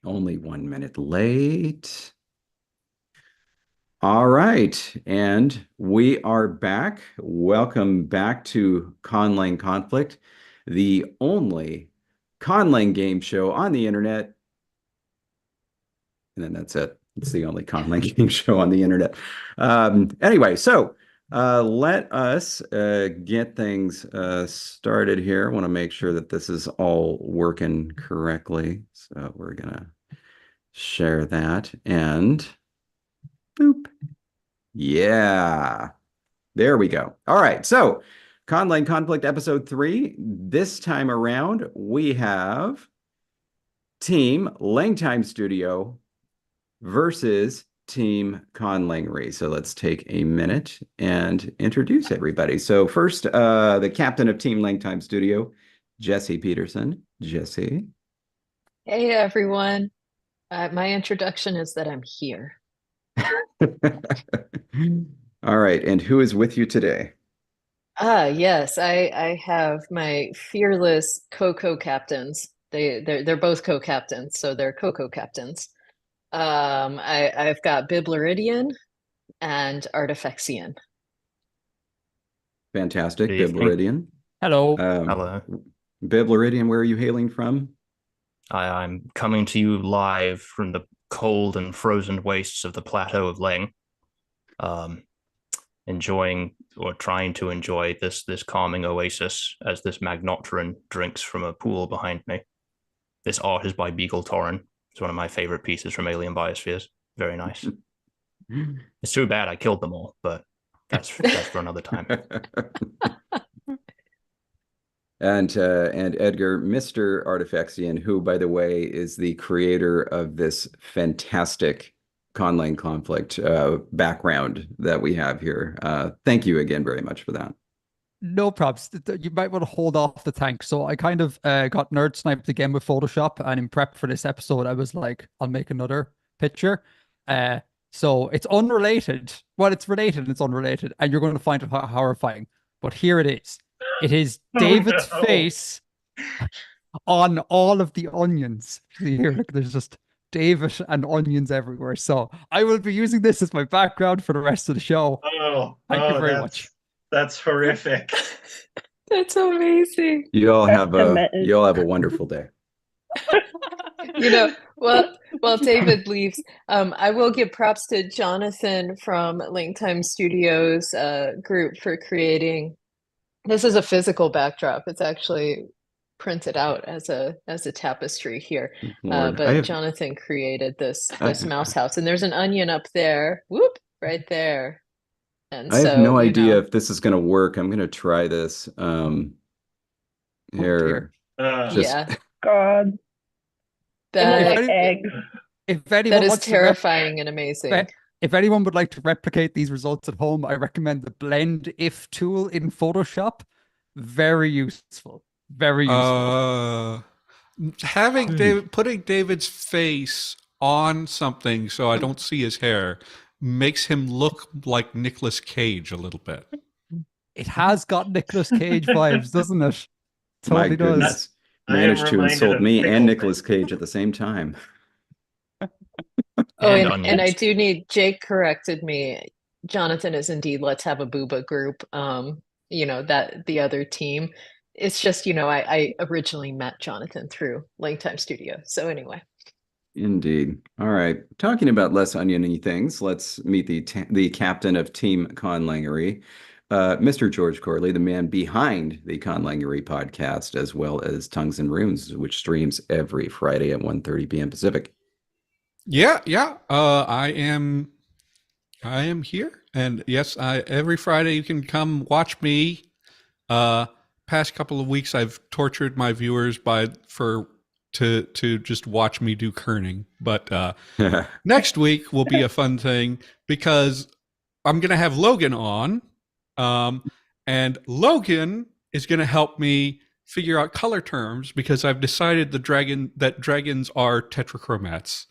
Only 1 minute late. All right, and we are back. Welcome back to Conlang Conflict, the only Conlang game show on the internet. And then that's it. It's the only Conlang game show on the internet. Anyway, so let us get things started here. I want to make sure that this is all working correctly. So we're gonna share that and boop. Yeah, there we go. All right, so Conlang Conflict Episode 3. This time around, we have Team LangTime Studio versus Team Conlangery. So let's take a minute and introduce everybody. So first, the captain of Team LangTime Studio, Jesse Peterson. Jesse. Hey everyone. My introduction is that I'm here. All right, and who is with you today? Yes, I have my fearless co-captains. They're both co-captains, so they're co-captains. I've got Bibleridian and Artifexian. Fantastic, Good evening. Bibleridian. Hello. Hello. Bibleridian, where are you hailing from? I'm coming to you live from the cold and frozen wastes of the plateau of Ling. Enjoying or trying to enjoy this calming oasis as this Magnopteran drinks from a pool behind me. This art is by Beagle Torren. It's one of my favorite pieces from Alien Biospheres. Very nice. It's too bad I killed them all, but that's for another time. And Edgar, Mr. Artifexian, who, by the way, is the creator of this fantastic Conlang Conflict background that we have here. Thank you again very much for that. No props. You might want to hold off the tank. So I kind of got nerd sniped again with Photoshop, and in prep for this episode, I was like, I'll make another picture. So it's unrelated. Well, it's related and it's unrelated, and you're going to find it horrifying. But here it is. It is David's face on all of the onions. See here, look, there's just David and onions everywhere. So I will be using this as my background for the rest of the show. Thank you very much. That's horrific. That's amazing. You all have a wonderful day. While David leaves, I will give props to Jonathan from LangTime Studios group for creating. This is a physical backdrop. It's actually printed out as a tapestry here. But Jonathan created this mouse house, and there's an onion up there. Whoop, right there. And I have no idea if this is going to work. I'm going to try this. Here. Yeah. God. That is terrifying and amazing. If anyone would like to replicate these results at home, I recommend the Blend If tool in Photoshop. Very useful. Very useful. Putting David's face on something so I don't see his hair makes him look like Nicolas Cage a little bit. It has got Nicolas Cage vibes, doesn't it? Totally does. Managed to insult me and Nicolas Cage at the same time. And I do need, Jake corrected me. Jonathan is indeed Let's Have a Booba group. That the other team. It's just, I originally met Jonathan through LangTime Studio. So anyway. Indeed. All right. Talking about less oniony things, let's meet the captain of Team Conlangery, Mr. George Corley, the man behind the Conlangery podcast, as well as Tongues and Runes, which streams every Friday at 1:30 p.m. Pacific. Yeah. I am here, and yes, every Friday you can come watch me. Past couple of weeks, I've tortured my viewers to just watch me do kerning. But next week will be a fun thing because I'm going to have Logan on. And Logan is going to help me figure out color terms because I've decided that dragons are tetrachromats.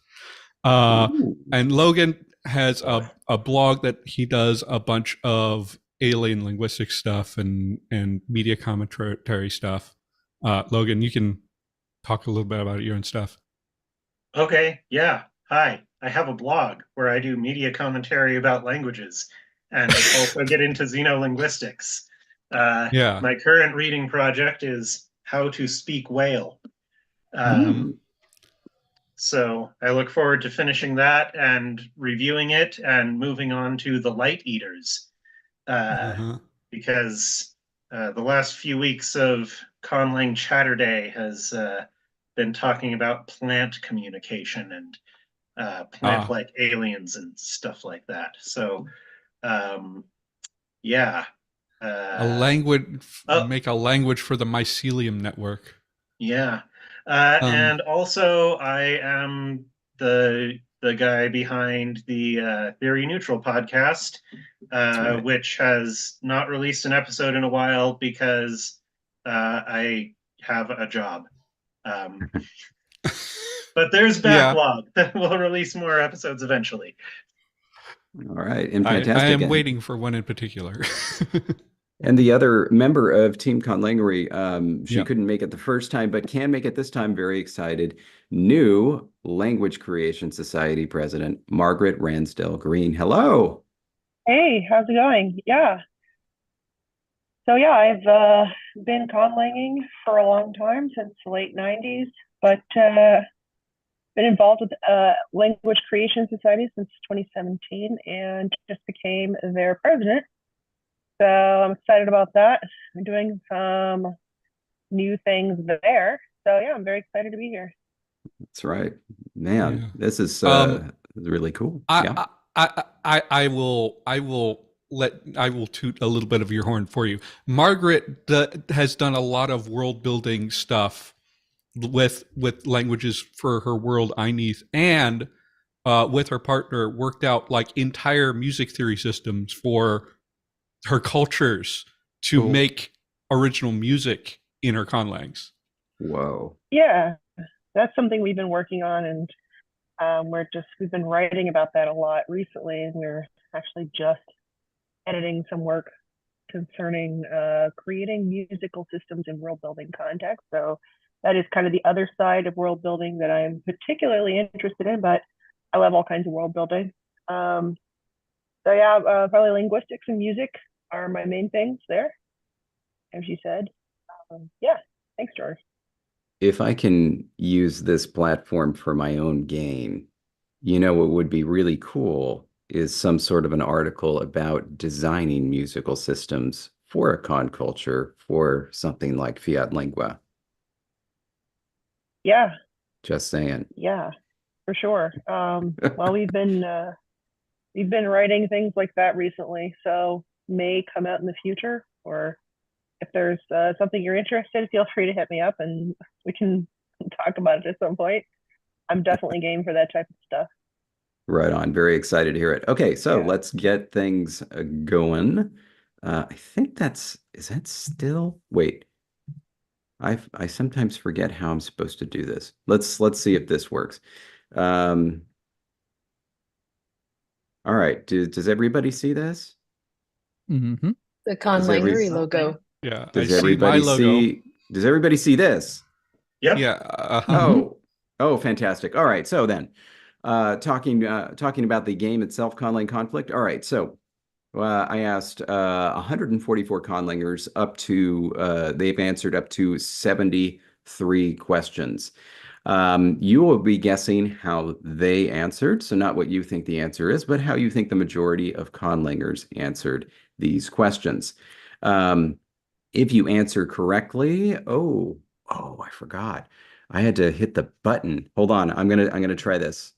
And Logan has a blog that he does a bunch of alien linguistic stuff and media commentary stuff. Logan, you can talk a little bit about your own stuff. Okay, yeah. Hi. I have a blog where I do media commentary about languages and also get into xenolinguistics. Yeah. My current reading project is How to Speak Whale. Hmm. So I look forward to finishing that and reviewing it and moving on to The Light Eaters. Uh-huh. Because the last few weeks of Conlang Chatter Day has been talking about plant communication and Ah, plant-like aliens and stuff like that. So, yeah. a Uh, language, oh, make a language for the mycelium network. yeah. Um, And also, I am the guy behind the Theory Neutral podcast, That's right. which has not released an episode in a while because I have a job. Um, but there's yeah, backlog. We'll release more episodes eventually. All right. And I fantastic. am waiting for one in particular. And the other member of Team Conlangery, she Yeah. couldn't make it the first time, but can make it this time. Very excited. New Language Creation Society president, Margaret Ransdell Green. Hello. Hey, how's it going? Yeah. So yeah, I've been conlanging for a long time, since the late 90s, but been involved with Language Creation Society since 2017 and just became their president. So I'm excited about that. I'm doing some new things there. So yeah, I'm very excited to be here. That's right. Man, Yeah. this is really cool. Yeah. I will toot a little bit of your horn for you. Margaret has done a lot of world building stuff with languages for her world Einith, and with her partner worked out like entire music theory systems for her cultures to Cool. make original music in her conlangs. Whoa. Yeah, that's something we've been working on, and we've been writing about that a lot recently, and we're actually just editing some work concerning creating musical systems in world building context. So that is kind of the other side of world building that I'm particularly interested in, but I love all kinds of world building. So yeah, probably linguistics and music are my main things there, as you said. Yeah, thanks, George. If I can use this platform for my own gain, what would be really cool is some sort of an article about designing musical systems for a con culture for something like Fiat Lingua. Yeah, Just saying. yeah, for sure. Well, we've been writing things like that recently, so may come out in the future, or if there's something you're interested, feel free to hit me up and we can talk about it at some point. I'm definitely game for that type of stuff. Right on. Very excited to hear it. Okay, so Yeah. let's get things going. I think is that still? Wait, I sometimes forget how I'm supposed to do this. Let's see if this works. Um, all right. Does everybody see this? Mm-hmm. The Does every Conlangery logo. Yeah, I does see my everybody logo. does everybody see this? Yep. Yeah. Mhm. Oh, fantastic. All right. So then, talking about the game itself, Conlang Conflict. All right. So I asked 144 conlangers they've answered up to 73 questions. You will be guessing how they answered. So not what you think the answer is, but how you think the majority of conlangers answered these questions. If you answer correctly, I forgot. I had to hit the button. Hold on. I'm gonna try this.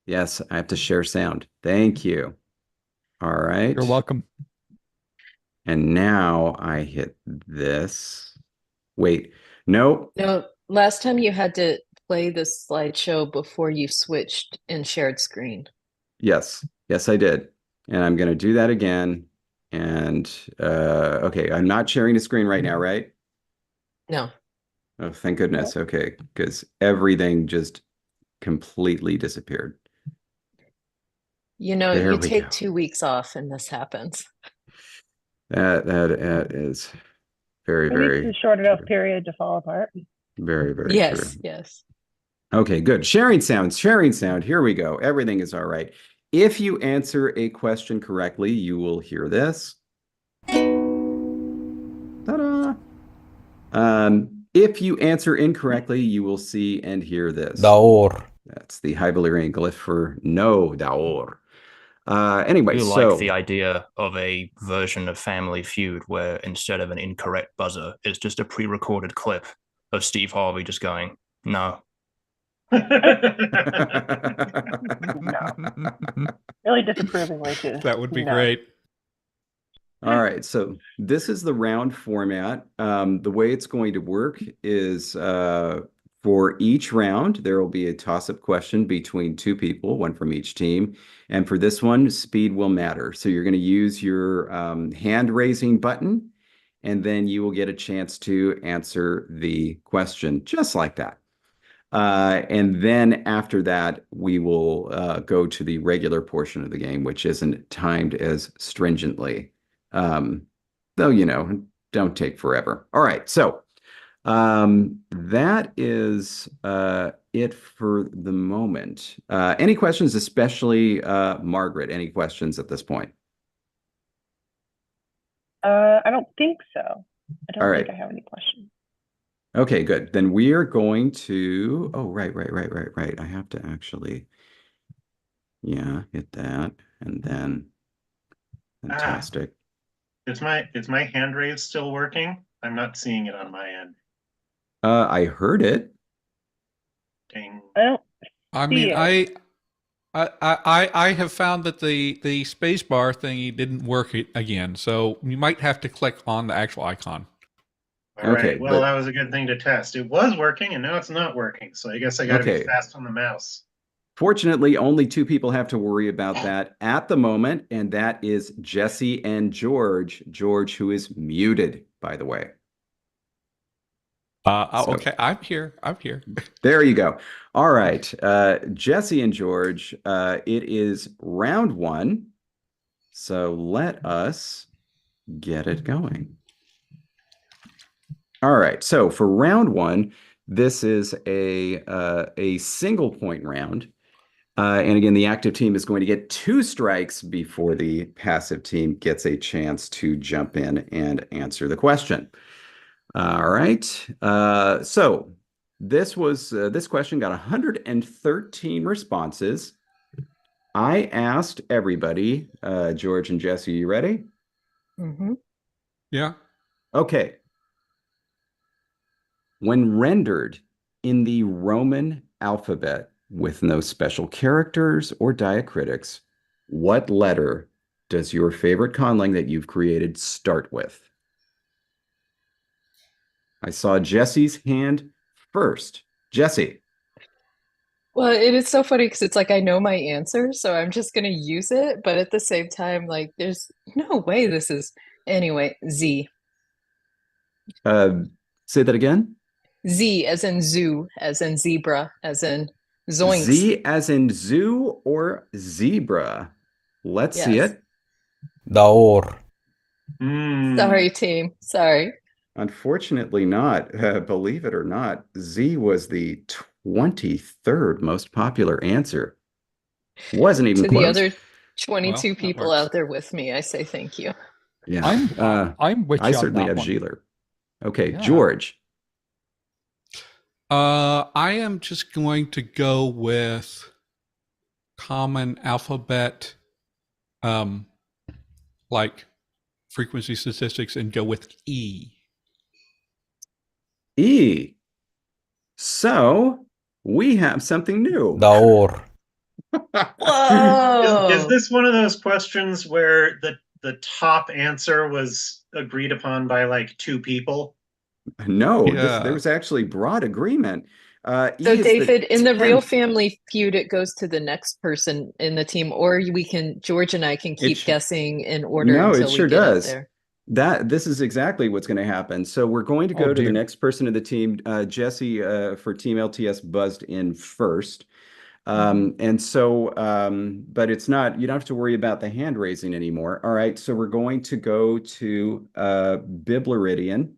Yes, I have to share sound. Thank you. All right. You're welcome. And now I hit this. Wait, no. No, last time you had to play the slideshow before you switched and shared screen. Yes, I did. And I'm going to do that again. And okay, I'm not sharing a screen right now, right? No. Oh, thank goodness. Okay, because everything just completely disappeared. There You we go. take 2 weeks off and this happens. That is very, 2 weeks very is a short enough true. period to fall apart. Very, very true. Yes, yes. Okay, good. Sharing sound, sharing sound. Here we go. Everything is all right. If you answer a question correctly, you will hear this. Ta-da! If you answer incorrectly, you will see and hear this. Daor. That's the Hybalian glyph for no, Daor. I Anyway, do like so the idea of a version of Family Feud where instead of an incorrect buzzer, it's just a pre-recorded clip of Steve Harvey just going, no. No. Really disapprovingly too. That would be No. great. All right, so this is the round format. The way it's going to work is for each round, there will be a toss-up question between two people, one from each team. And for this one, speed will matter. So you're going to use your hand-raising button, and then you will get a chance to answer the question just like that. And then after that, we will go to the regular portion of the game, which isn't timed as stringently. Though, don't take forever. All right, so that is it for the moment. Any questions, especially Margaret? Any questions at this point? I don't think so. I don't All think right. I have any questions. Okay, good. Then we are going to, oh, right. I have to actually, hit that and then, fantastic. Is my hand raise still working? I'm not seeing it on my end. I heard it. Dang. I don't I see mean, it. I have found that the space bar thingy didn't work again, so you might have to click on the actual icon. All right. Okay, Well, but that was a good thing to test. It was working, and now it's not working. So I guess I got to be okay. fast on the mouse. Fortunately, only two people have to worry about that at the moment, and that is Jesse and George. George, who is muted, by the way. So- Okay, I'm here. I'm here. There you go. All right. Jesse and George, it is round one. So let us get it going. All right. So for round one, this is a single point round. And again, the active team is going to get 2 strikes before the passive team gets a chance to jump in and answer the question. All right. So this question got 113 responses. I asked everybody, George and Jesse, you ready? Mm-hmm. Yeah. Okay. When rendered in the Roman alphabet with no special characters or diacritics, what letter does your favorite conlang that you've created start with? I saw Jesse's hand first. Jesse. Well, it is so funny because it's like I know my answer, so I'm just gonna use it, but at the same time, like there's no way this is anyway, Z. Say that again. Z as in zoo, as in zebra, as in zoinks. Z as in zoo or zebra? Let's see Yes. it. Daor. Sorry, team. Sorry. Unfortunately not. Believe it or not, Z was the 23rd most popular answer. Wasn't even To the close. other 22 Well, that people works. out there with me, I say thank you. Yeah. I'm with I you on certainly that have one. Sheeler. Okay, Yeah. George. I am just going to go with common alphabet, like frequency statistics, and go with E. E. So we have something new. Daor. Whoa! Is this one of those questions where the top answer was agreed upon by like 2 people? No, Yeah. there was actually broad agreement. E So, is the David, in the real 10th. Family Feud, it goes to the next person in the team, or George and I can keep sh- guessing in order No, it until we sure get up does. there. This is exactly what's going to happen. So we're going to go Oh, to the dear. next person of the team. Jesse for Team LTS buzzed in first. And so, but it's not, you don't have to worry about the hand raising anymore. All right. So we're going to go to Bibleridian.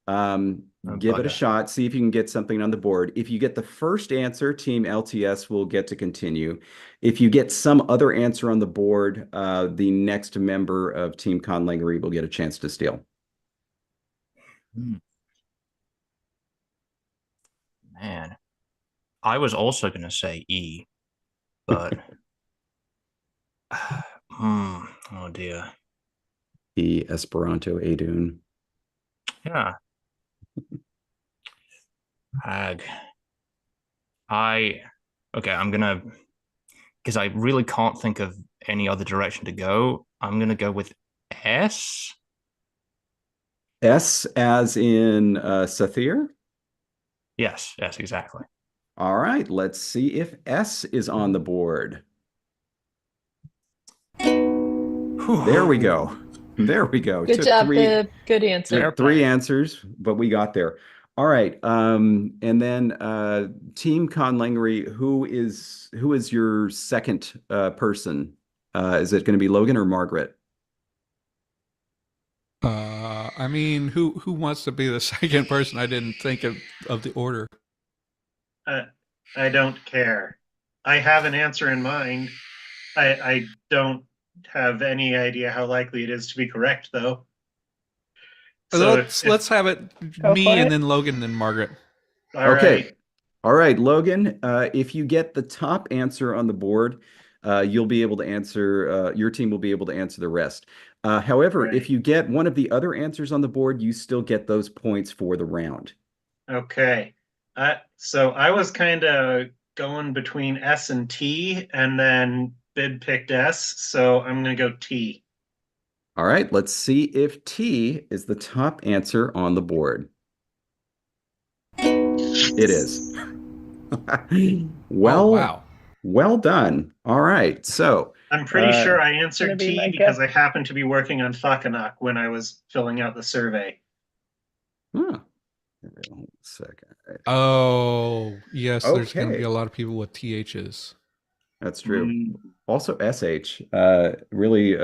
Give it a bugger. shot. See if you can get something on the board. If you get the first answer, Team LTS will get to continue. If you get some other answer on the board, the next member of Team Conlangery will get a chance to steal. Man, I was also going to say E, but oh dear. The Esperanto Adun. Yeah. Ag. Okay, I'm gonna, because I really can't think of any other direction to go. I'm gonna go with S. S as in Sathir. Yes, exactly. All right, let's see if S is on the board. There we go. There we go. Good Took job, three, Bib. Good answer. took three answers, but we got there. All right. And then Team Conlangery, who is your second person? Is it going to be Logan or Margaret? I mean, who wants to be the second person? I didn't think of the order. I don't care. I have an answer in mind. I don't have any idea how likely it is to be correct, though. So let's have it me and then Logan and then Margaret. Okay. All right, Logan. If you get the top answer on the board, you'll be able to answer. Your team will be able to answer the rest. However, if you get one of the other answers on the board, you still get those points for the round. Okay. So I was kind of going between S and T, and then Bid picked S, so I'm going to go T. All right, let's see if T is the top answer on the board. It is. Well, wow. Well done. All right, so I'm pretty sure I answered T because I happened to be working on Thakanak when I was filling out the survey. Huh. One second. Oh, yes, there's going to be Okay. a lot of people with THs. That's true. Also SH. Really,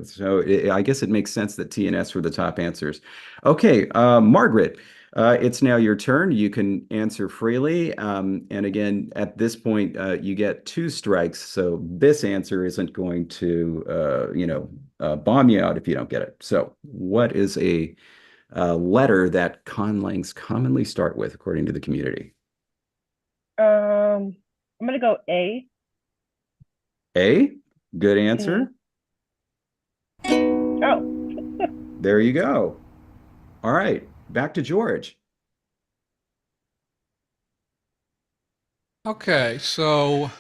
so I guess it makes sense that T and S were the top answers. Okay, Margaret, it's now your turn. You can answer freely. And again, at this point, you get 2 strikes. So this answer isn't going to, bomb you out if you don't get it. So what is a letter that conlangs commonly start with, according to the community? I'm going to go A. A, good answer. Oh. There you go. All right, back to George. Okay, so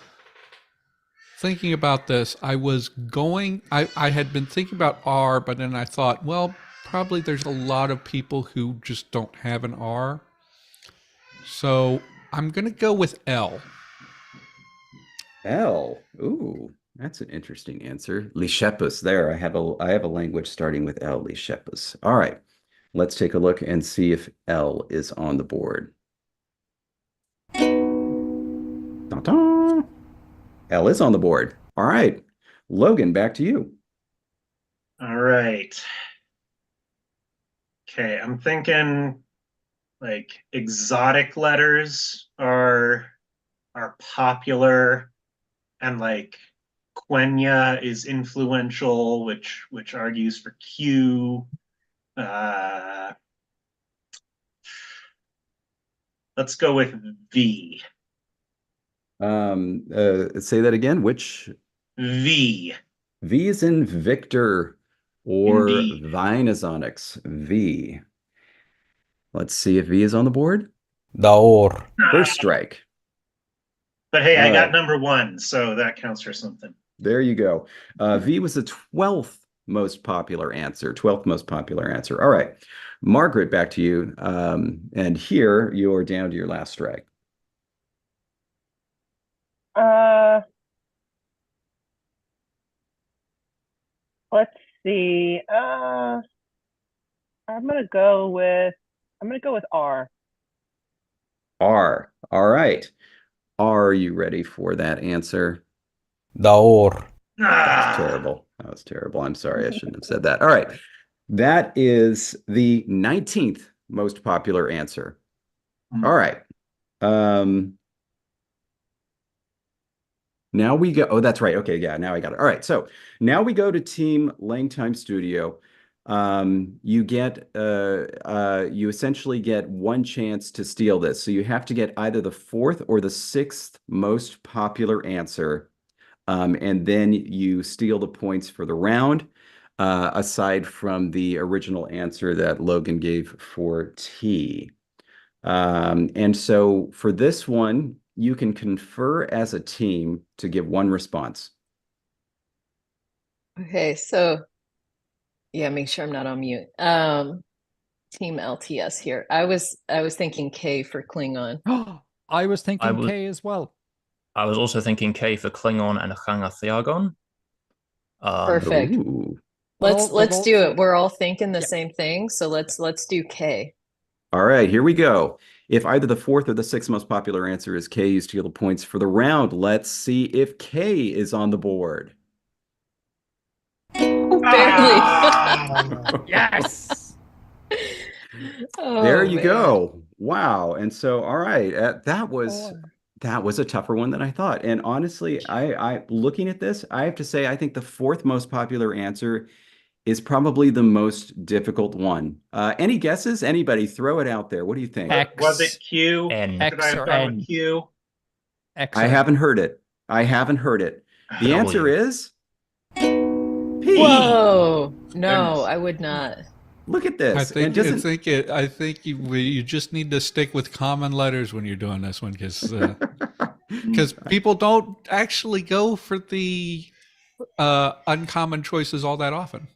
thinking about this, I had been thinking about R, but then I thought, well, probably there's a lot of people who just don't have an R. So I'm going to go with L. L. Ooh, that's an interesting answer. Lichepus. There, I have a language starting with L. Lichepus. All right, let's take a look and see if L is on the board. Ta-da! L is on the board. All right, Logan, back to you. All right. Okay, I'm thinking like exotic letters are popular, and like Quenya is influential, which argues for Q. Let's go with V. Say that again. Which V? V is in Victor, or Indeed. Vinesonics. V. Let's see if V is on the board. Daor. First strike. But hey, All I got right. number 1, so that counts for something. There you go. V was the 12th most popular answer. 12th most popular answer. All right. Margaret, back to you. And here you're down to your last strike. Let's see. I'm gonna go with R. R. All right. Are you ready for that answer? Daor. That's terrible. That was terrible. I'm sorry. I shouldn't have said that. All right. That is the 19th most popular answer. Hmm. All right. Now we go. Oh, that's right. Okay, yeah, now I got it. All right. So now we go to Team LangTime Studio. You essentially get one chance to steal this. So you have to get either the fourth or the sixth most popular answer. And then you steal the points for the round, aside from the original answer that Logan gave for T. And so for this one, you can confer as a team to give one response. Okay, so yeah, make sure I'm not on mute. Team LTS here. I was thinking K for Klingon. I was thinking was- K as well. I was also thinking K for Klingon and Changathiagon. Perfect. Ooh. Let's do it. We're all thinking the Yeah. same thing, so let's do K. All right, here we go. If either the fourth or the sixth most popular answer is K, you steal the points for the round. Let's see if K is on the board. Barely. Yes. There Oh, you man. go. Wow. And so, all right, that was a tougher one than I thought. And honestly, I looking at this, I have to say, I think the fourth most popular answer is probably the most difficult one. Any guesses? Anybody? Throw it out there. What do you think? X. Was it Q? N. Could I X have or gone N? with Q? X I or haven't heard it. I haven't heard it. The W. answer is P. Whoa. No, Goodness. I would not. Look at this. I And think I doesn't think it. I think you just need to stick with common letters when you're doing this one, because people don't actually go for the uncommon choices all that often.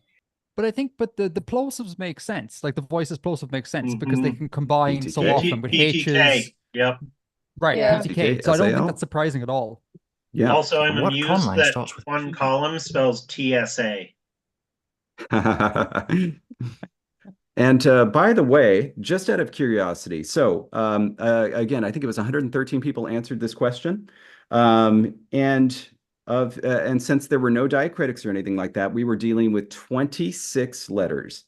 But I think, the plosives make sense. Like the voices plosive makes sense because they Mhm. can combine so PTK. often with PTK. H's. Yep. Right, Yeah. PTK. So I don't think SAL. that's surprising at all. Yeah. Also, I'm What amused conlang that starts with one P? column spells TSA. And by the way, just out of curiosity, so again, I think it was 113 people answered this question, and since there were no diacritics or anything like that, we were dealing with 26 letters.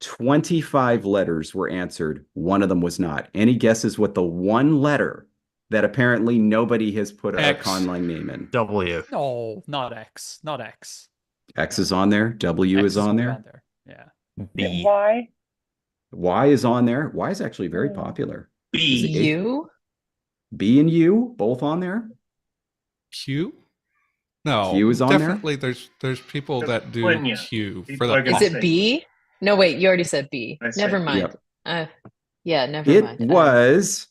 25 letters were answered. One of them was not. Any guesses what the one letter that apparently nobody has put a X. conlang name in? W. No, not X. Not X. X is on there. W X is on only there. on there. Yeah. B. Why? Y is on there. Y is actually very Hmm. popular. B. U? B and U both on there. Q. No, Q is on there? definitely. There's people There's that do plenty. Q People for are the. gonna Is it B? No, wait, you already said B. I said Never B. mind. Yep. Yeah, never It mind. was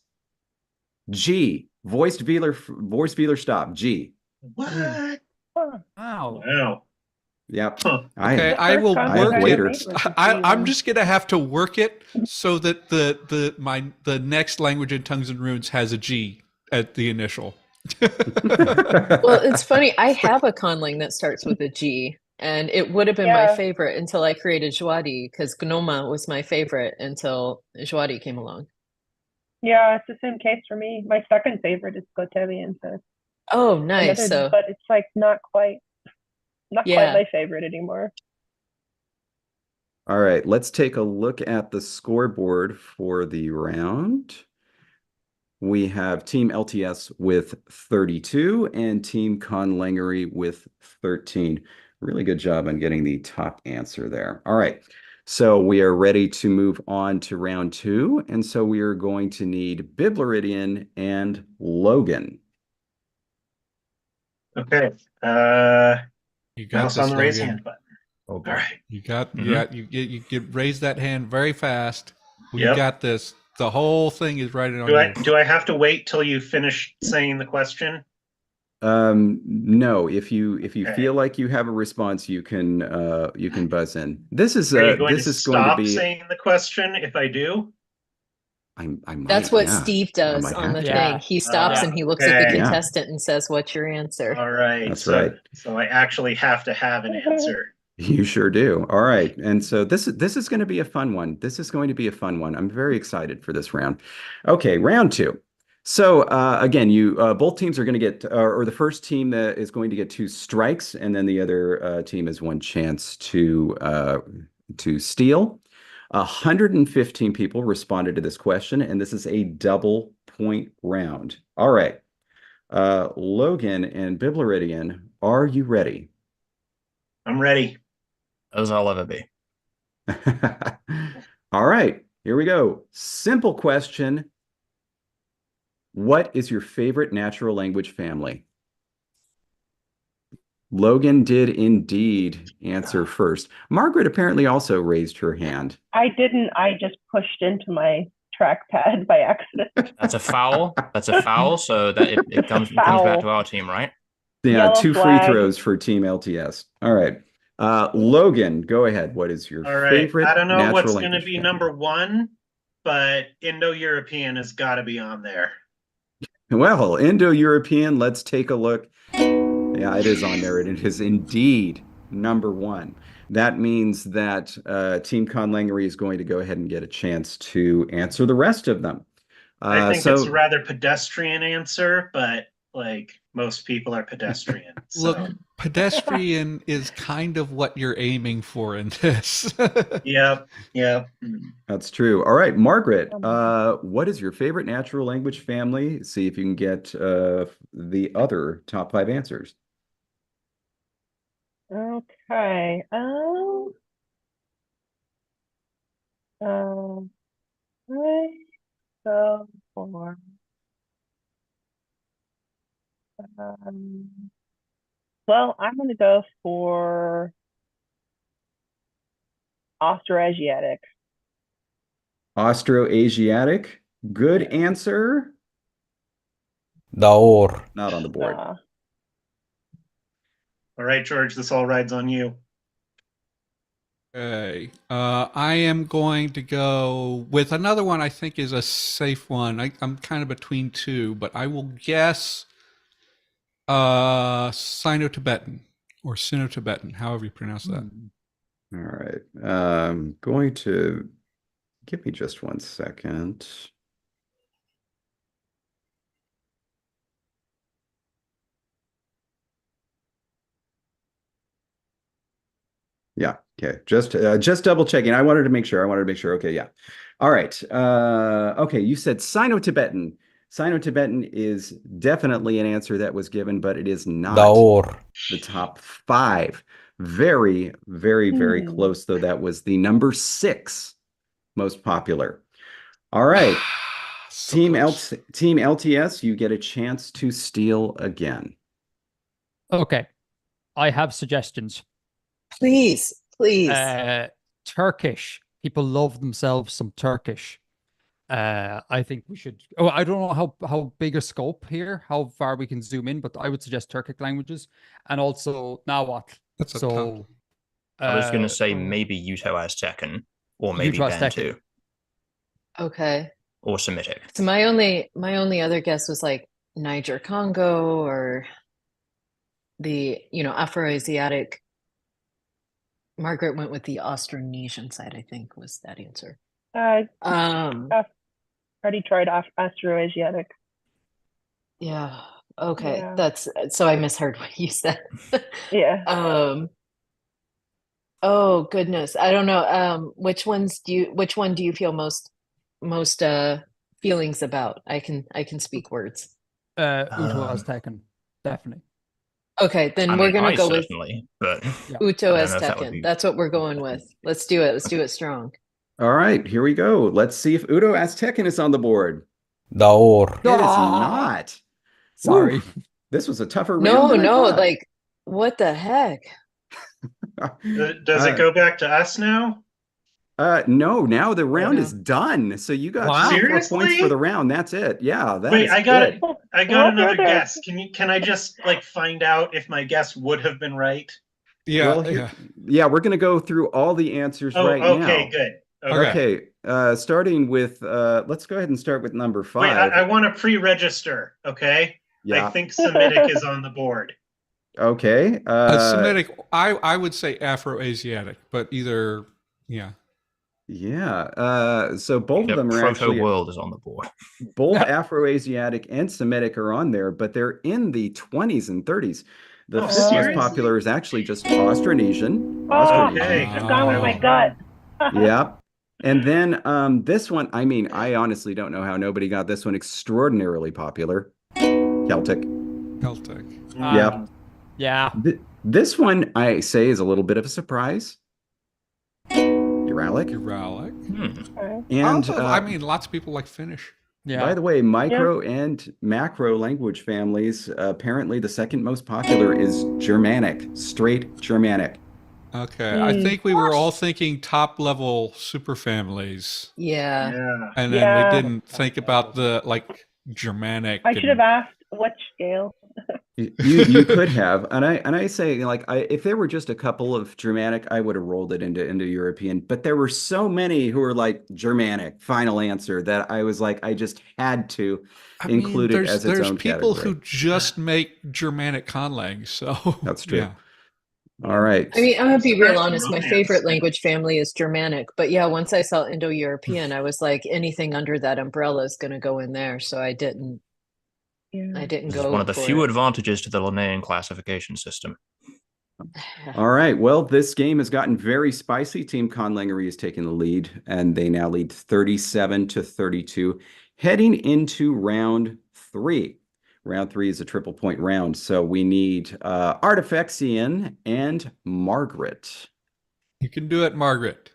G. Voiced Velar stop. G. What? Huh. Wow. Wow. Yep. Huh. Okay, The I first will contact have work I waiter. made it. was the I'm G1. just gonna have to work it so that the next language in tongues and runes has a G at the initial. Well, it's funny. I have a conlang that starts with a G, and it would have been my Yeah. favorite until I created Jwadi, because Gnoma was my favorite until Jwadi came along. Yeah, it's the same case for me. My second favorite is Gotevian, so it's Oh, nice. another, So, but it's like not quite Yeah. my favorite anymore. All right, let's take a look at the scoreboard for the round. We have Team LTS with 32 and Team Conlangery with 13. Really good job on getting the top answer there. All right, so we are ready to move on to round two. And so we are going to need Bibleridian and Logan. Okay. You got Mouse this, on the raise Logan. hand button. Oh, All boy. right. You got Mhm. you get raise that hand very fast. We Yep. got this. The whole thing is right on Do I have to wait till you finish saying the question? No, if you Okay. feel like you have a response, you can buzz in. This is Are you going this to is going to stop be saying the question if I do? I might, that's what yeah. Steve I does might on have the to. Yeah. thing. He stops Yeah. and he looks at the Okay. Yeah. contestant and says, "What's your answer?" All right. That's so, right. So I actually have to have an answer. You sure do. All right. And so this is going to be a fun one. This is going to be a fun one. I'm very excited for this round. Okay, round two. So again, you both teams are going to get, or the first team that is going to get 2 strikes, and then the other team has 1 chance to steal. 115 people responded to this question, and this is a double point round. All right. Logan and Bibleridian, are you ready? I'm ready. As I'll ever be. All right, here we go. Simple question. What is your favorite natural language family? Logan did indeed answer first. Margaret apparently also raised her hand. I didn't. I just pushed into my trackpad by accident. That's a foul. That's a foul. So that it comes back to our team, right? Yeah, Yellow 2 free flag. throws for Team LTS. All right. Logan, go ahead. What is your All right. favorite I don't know natural what's going to language be family? number one, but Indo-European has got to be on there. Well, Indo-European, let's take a look. Yeah, it is on there. It is indeed number one. That means that Team Conlangery is going to go ahead and get a chance to answer the rest of them. I think it's a rather pedestrian answer, but like most people are pedestrian. Look, So pedestrian is kind of what you're aiming for in this. yep. That's true. All right, Margaret, what is your favorite natural language family? See if you can get the other top 5 answers. Okay. I go for well, I'm going to go for Austroasiatic. Austroasiatic. Good answer. Daor. Not on the board. All right, George, this all rides on you. Okay. I am going to go with another one I think is a safe one. I'm kind of between two, but I will guess Sino-Tibetan or Sino-Tibetan, however you pronounce that. All right. Going to give me just 1 second. Yeah. Okay. Just double checking. I wanted to make sure. Okay. Yeah. All right. Okay. You said Sino-Tibetan. Sino-Tibetan is definitely an answer that was given, but it is not Daor. the top 5. Very, very, very close, though. That was the number 6 most popular. All right. So Team close. Team LTS, you get a chance to steal again. Okay. I have suggestions. Please. Turkish. People love themselves some Turkish. I think we should. Oh, I don't know how big a scope here, how far we can zoom in, but I would suggest Turkic languages, and also Nahuatl. That's a So I was going to say maybe Uto-Aztecan or maybe Uto-Aztecan. Bantu Okay. or Semitic. So my only other guess was like Niger Congo or the Afroasiatic. Margaret went with the Austronesian side, I think, was that answer. Already tried Austroasiatic. Yeah. Okay. Yeah. So I misheard what you said. Yeah. Oh goodness. I don't know. Which one do you feel most feelings about? I can speak words. Uto-Aztecan, definitely. Okay, then we're gonna go certainly, but with Uto-Aztecan. That's what we're going with. Let's do it. Let's do it strong. All right, here we go. Let's see if Uto-Aztecan is on the board. Daor. It is not. Sorry. Woo. This was a tougher round than I thought. Like what the heck? Does it go back to us now? No, now the round is done. So you got 4 points for the round. That's it. Yeah, Wait, I got it. I got another guess. Can I just like find out if my guess would have been right? Yeah, well, yeah. We're gonna go through all the answers right now. Okay, good. Okay. Starting with let's go ahead and start with number 5. Wait, I want to pre-register. Okay. Yeah. I think Semitic is on the board. Okay. Semitic. I would say Afro-Asiatic, but either Yeah. So both of them are actually Proto-World is on the board. Both Afro-Asiatic and Semitic are on there, but they're in the 20s and 30s. The 5th most popular is actually just Austronesian. Okay. I've gone with my gut. Yeah. And then this one, I mean, I honestly don't know how nobody got this one. Extraordinarily popular. Celtic. Celtic. Yeah. Yeah. This one I say is a little bit of a surprise. Uralic. Uralic. And Also, I mean, lots of people like Finnish. Yeah. by the way, micro and macro language families, apparently the second most popular is Germanic, straight Germanic. Okay, I think we were all thinking top level superfamilies, Yeah. Yeah. and then we didn't think about the like Germanic. I should have asked what scale. You could have, and I say like if there were just a couple of Germanic, I would have rolled it into European. But there were so many who were like Germanic, final answer, that I was like I just had to include it as its there's own people category. who just make Germanic conlang, so That's true. yeah. All right. I mean, I'm gonna be real That's honest. My romance. favorite language family is Germanic, but yeah, once I saw Indo-European, I was like, anything under that umbrella is gonna go in there. So I didn't This is go one of the for few it. advantages to the Linnaean classification system. All right. Well, this game has gotten very spicy. Team Conlangery is taking the lead, and they now lead 37-32, heading into round three. Round three is a triple point round, so we need Artifexian and Margaret. You can do it, Margaret.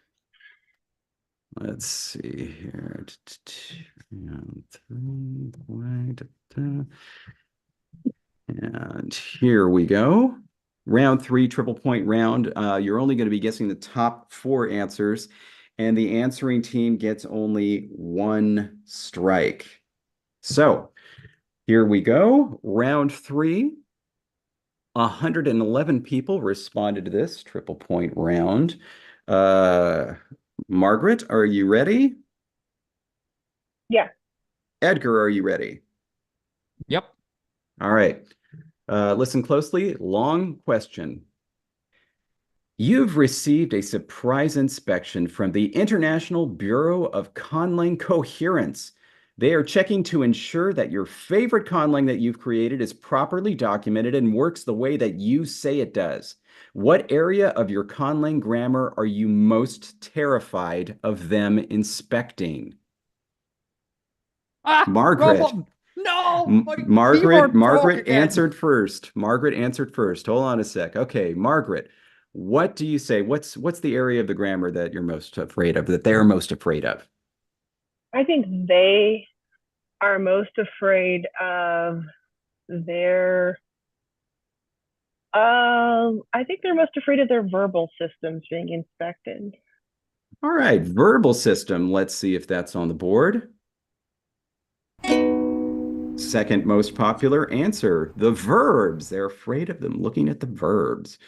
Let's see here. And here we go. Round three, triple point round. You're only going to be guessing the top four answers, and the answering team gets only one strike. So here we go. Round three. 111 people responded to this triple point round. Margaret, are you ready? Yeah. Edgar, are you ready? Yep. All right. Listen closely. Long question. You've received a surprise inspection from the International Bureau of Conlang Coherence. They are checking to ensure that your favorite conlang that you've created is properly documented and works the way that you say it does. What area of your conlang grammar are you most terrified of them inspecting? Margaret. No, Margaret answered first. Margaret answered first. Hold on a sec. Okay, Margaret, what do you say? What's the area of the grammar that you're most afraid of, that they're most afraid of? I think they are most afraid of their I think they're most afraid of their verbal systems being inspected. All right, verbal system. Let's see if that's on the board. Second most popular answer, the verbs. They're afraid of them looking at the verbs.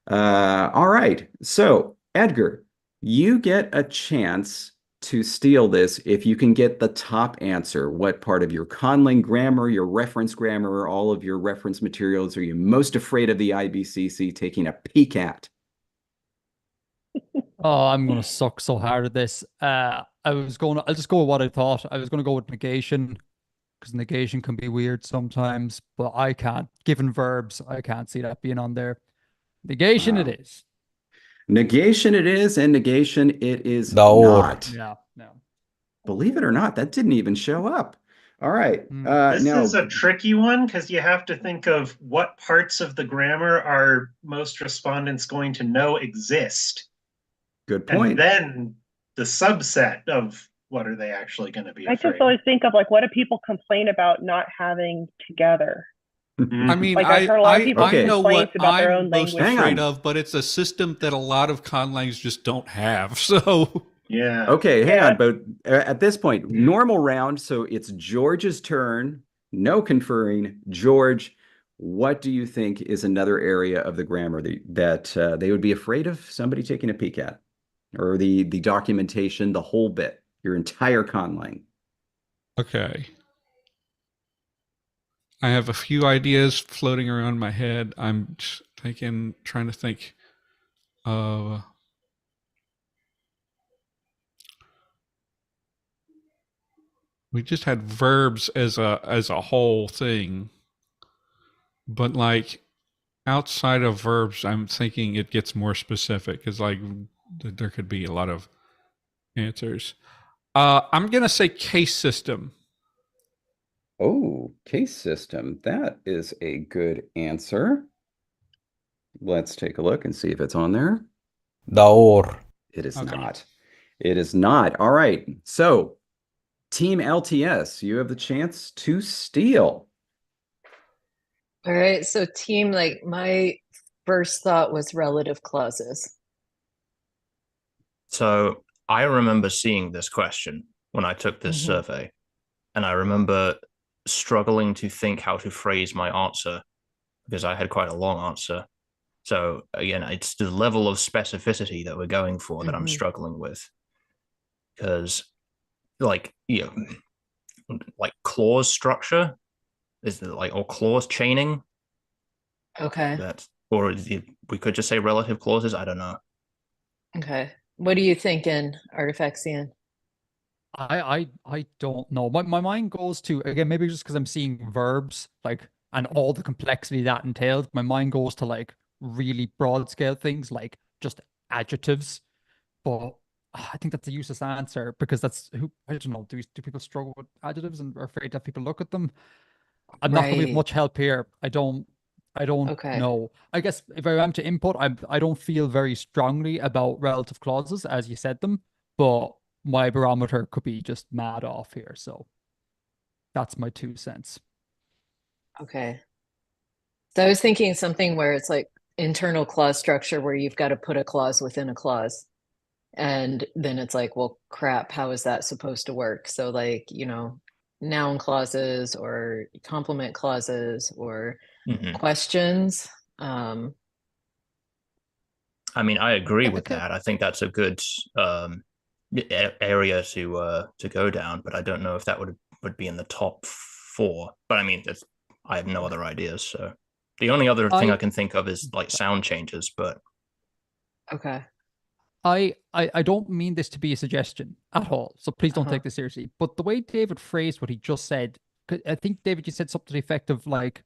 All right, so Edgar, you get a chance to steal this if you can get the top answer. What part of your conlang grammar, your reference grammar, all of your reference materials are you most afraid of the IBCC taking a peek at? Oh, I'm gonna suck so hard at this. I'll just go with what I thought. I was gonna go with negation, because negation can be weird sometimes, but I can't. Given verbs, I can't see that being on there. Negation it is. Negation it is, and negation it is Daor. not. Yeah, no. Believe it or not, that didn't even show up. All right. This now, is a tricky one because you have to think of what parts of the grammar are most respondents going to know exist. good point. And then the subset of what are they actually going to be I afraid just always think of like, what do people complain about not having together? I mean, Like, I've heard a lot of people Okay. know what complaints about their I'm own most language. afraid Hang on. of, but it's a system that a lot of conlangs just don't have. So Yeah. Okay, hang Yeah. on. But at this point, normal round. So it's George's turn. No conferring. George, what do you think is another area of the grammar that they would be afraid of somebody taking a peek at? Or the documentation, the whole bit, your entire conlang? okay. I have a few ideas floating around my head. I'm just trying to think of. We just had verbs as a whole thing, but like outside of verbs, I'm thinking it gets more specific because like there could be a lot of answers. I'm gonna say case system. Oh, case system. That is a good answer. Let's take a look and see if it's on there. دور. It is Okay. not. It is not. All right. So, Team LTS, you have the chance to steal. All right, so team, like my first thought was relative clauses. So I remember seeing this question when I took this survey, and I remember struggling to think how to phrase my answer because I had quite a long answer. So again, it's the level of specificity that we're going for that I'm struggling with. Because like, you know, like clause structure is it like, or clause chaining Okay. that, or we could just say relative clauses. I don't know. Okay. What do you think in Artifaxian? I don't know. My mind goes to, again, maybe just because I'm seeing verbs, like, and all the complexity that entails, my mind goes to like really broad scale things like just adjectives. But I think that's a useless answer because that's who, I don't know. Do people struggle with adjectives and are afraid to have people look at them? I'm not gonna be of Right. much help here. I don't Okay. know. I guess if I am to input, I don't feel very strongly about relative clauses as you said them, but my barometer could be just mad off here. So that's my 2 cents. Okay. So I was thinking something where it's like internal clause structure where you've got to put a clause within a clause. And then it's like, well, crap, how is that supposed to work? So like, you know, noun clauses or complement clauses or questions. I mean, I agree with Okay. that. I think that's a good area to go down, but I don't know if that would be in the top 4. But I mean, I have no other ideas. So the only other thing I can think of is like sound changes. But Okay. I don't mean this to be a suggestion at all, so please don't take this seriously. But the way David phrased what he just said, I think, David, you said something to the effect of like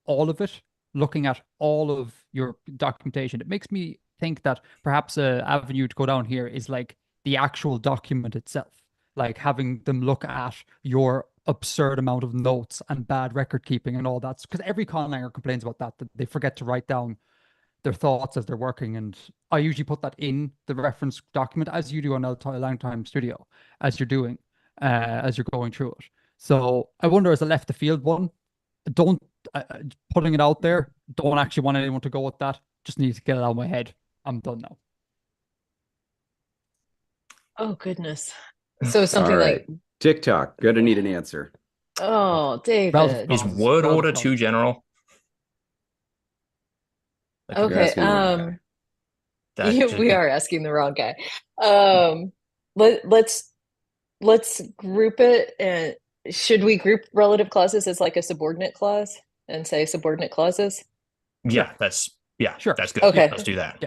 all of it, looking at all of your documentation. It makes me think that perhaps a avenue to go down here is like the actual document itself, like having them look at your absurd amount of notes and bad record keeping and all that. Because every conlanger complains about that they forget to write down their thoughts as they're working. And I usually put that in the reference document as you do on LangTime Studio, as you're doing, as you're going through it. So I wonder, as a left the field one, don't putting it out there. Don't actually want anyone to go with that. Just need to get it out of my head. I'm done now. Oh, goodness. So something All right. like, TikTok, gonna need an answer. oh, Relative David. is clauses. word Relative order clauses. too general? Like, You're Okay. asking the wrong guy. We are asking the wrong guy. Let's group it. And should we group relative clauses as like a subordinate clause and say subordinate clauses? Yeah, Sure. that's good. Okay. Let's do that.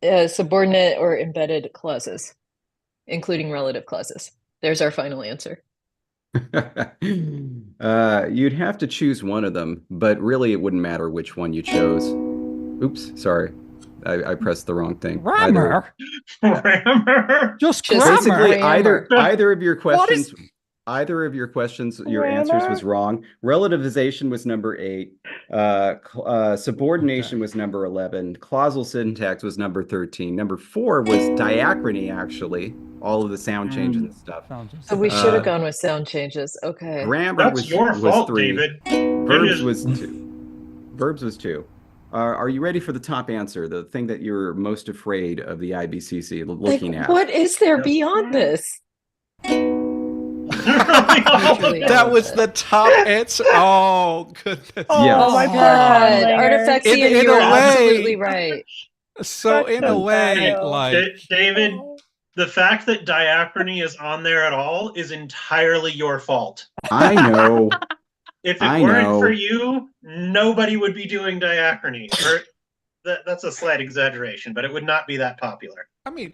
Yeah. Subordinate or embedded clauses, including relative clauses. There's our final answer. You'd have to choose one of them, but really it wouldn't matter which one you chose. Oops, sorry. I pressed the wrong thing. Grammar. Grammar. Just Just grammar. Basically, grammar. either of your What is- questions, your answers was wrong. Relativization was number 8. Subordination was number 11. Clausal syntax was number 13. Number 4 was diachrony, actually. All of the sound changes and stuff. So we should have gone with sound changes. Okay. Grammar That's your was fault, 3. David. Verbs was 2. Verbs was 2. Are you ready for the top answer? The thing that you're most afraid of the IBCC looking at? What is there beyond this? That was the top answer. Oh goodness! Yes. Oh my God. Artifaxian, In you're a way- absolutely right. So in a way, like David, the fact that diachrony is on there at all is entirely your fault. I know. If it I weren't know. for you, nobody would be doing diachrony. That's a slight exaggeration, but it would not be that popular. I mean,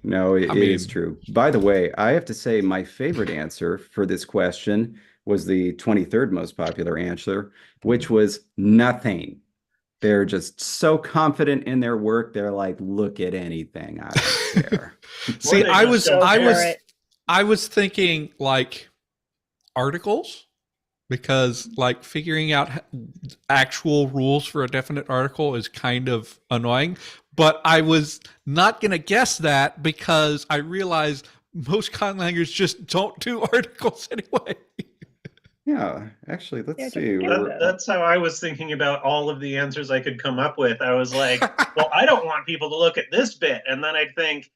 No, it I mean- is true. By the way, I have to say my favorite answer for this question was the 23rd most popular answer, which was nothing. They're just so confident in their work. They're like, look at anything. I don't care. See, they I just was don't I care. was Right. I was thinking like articles, because like figuring out actual rules for a definite article is kind of annoying. But I was not going to guess that because I realized most conlangers just don't do articles anyway. Yeah, actually, let's Yeah, just see. skip That, that's how I was thinking about all of the answers I could come up with. I was like, well, I don't want people to look at this bit. And then I'd think,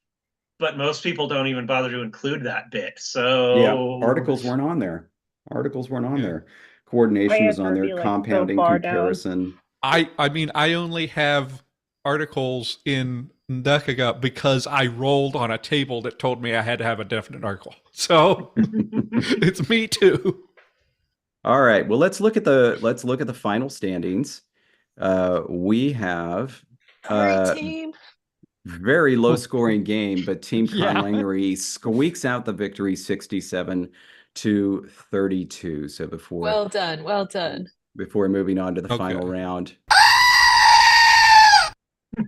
but most people don't even bother to include that bit. Yeah, So articles weren't on there. Articles weren't on Yeah. there. My Coordination was answer on would there. be like so Compounding, far down. comparison. I mean, I only have articles in Ndekaga because I rolled on a table that told me I had to have a definite article. So it's me too. All right. Well, let's look at the final standings. We have All right, uh team. very low scoring game, but Team Yeah. Conlangery squeaks out the victory 67-32. So Well done. Well done. before moving on to the Okay. final round.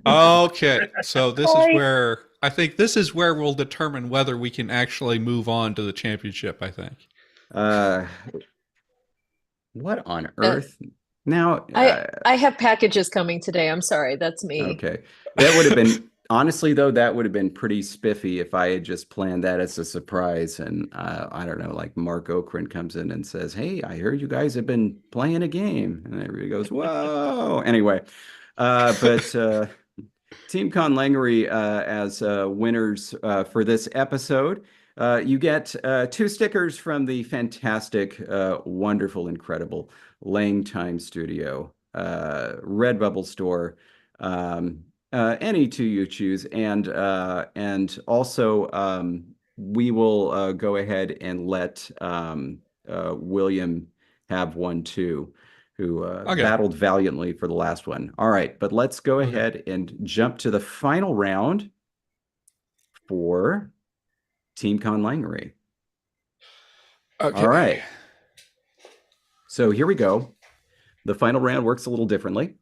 Okay, so this is Sorry. where I think this is where we'll determine whether we can actually move on to the championship, I think. What on earth? Now, I have packages coming today. I'm sorry. That's me. okay. That would have been honestly though, that would have been pretty spiffy if I had just planned that as a surprise. And I don't know, like Mark Okren comes in and says, "Hey, I heard you guys have been playing a game," and everybody goes, "Whoa!" Anyway, but Team Conlangery as winners for this episode. You get 2 stickers from the fantastic, wonderful, incredible LangTime Studio, Redbubble store, any two you choose, and also we will go ahead and let William have one too, who Okay. battled valiantly for the last one. All right, but let's go Okay. ahead and jump to the final round for Team Conlangery. Okay. All right. So here we go. The final round works a little differently.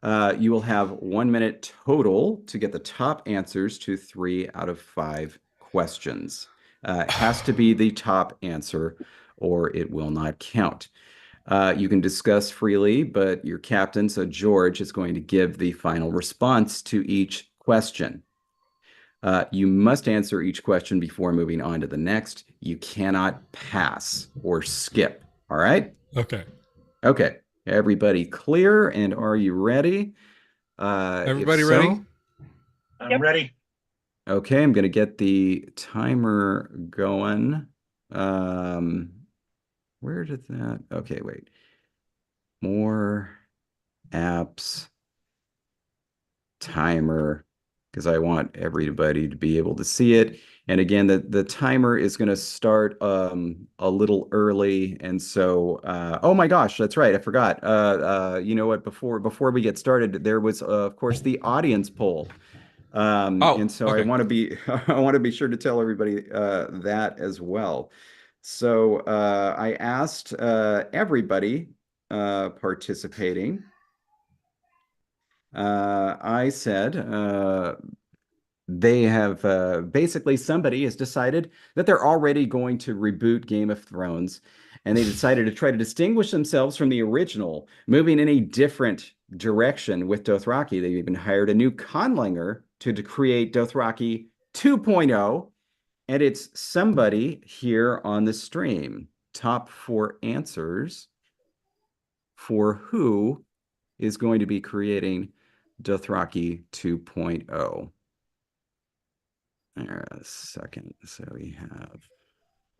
You will have 1 minute total to get the top answers to 3 out of 5 questions. It has to be the top answer or it will not count. You can discuss freely, but your captain, so George, is going to give the final response to each question. You must answer each question before moving on to the next. You cannot pass or skip. All right? Okay. Okay. Everybody clear? And are you ready? Everybody if ready? so, I'm Yep. ready. okay, I'm going to get the timer going. Where did that? Okay, wait. More apps, timer, because I want everybody to be able to see it. And again, the timer is going to start a little early. And so, oh my gosh, that's right. I forgot. You know what? Before we get started, there was, of course, the audience poll. And so I okay. want to be I want to be sure to tell everybody that as well. So I asked everybody participating. I said they have basically somebody has decided that they're already going to reboot Game of Thrones, and they decided to try to distinguish themselves from the original, moving in a different direction with Dothraki. They've even hired a new conlanger to create Dothraki 2.0, and it's somebody here on the stream. Top 4 answers for who is going to be creating Dothraki 2.0. A second. So we have,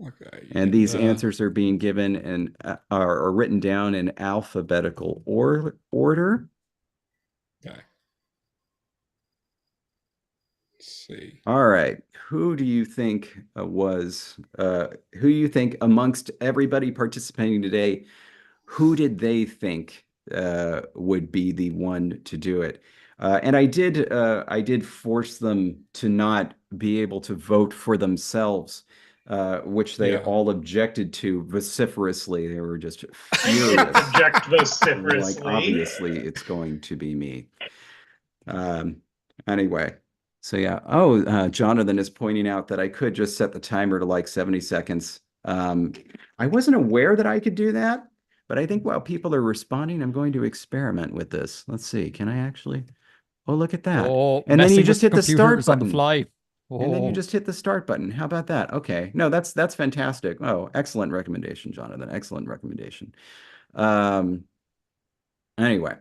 Okay. and these answers are being given and are written down in alphabetical order. Okay. Let's see. All right. Who do you think who you think amongst everybody participating today, who did they think would be the one to do it? And I did force them to not be able to vote for themselves which they Yeah. all objected to vociferously. They were just furious. Object Like, vociferously. obviously, it's going to be me. Anyway, so yeah. Oh, Jonathan is pointing out that I could just set the timer to like 70 seconds. I wasn't aware that I could do that, but I think while people are responding, I'm going to experiment with this. Let's see. Can I actually? Oh, look at that. Oh, And then you messing just with hit the start computers on the button. fly. And then you Oh. just hit the start button. How about that? Okay. No, that's fantastic. Oh, excellent recommendation, Jonathan. Excellent recommendation. Anyway.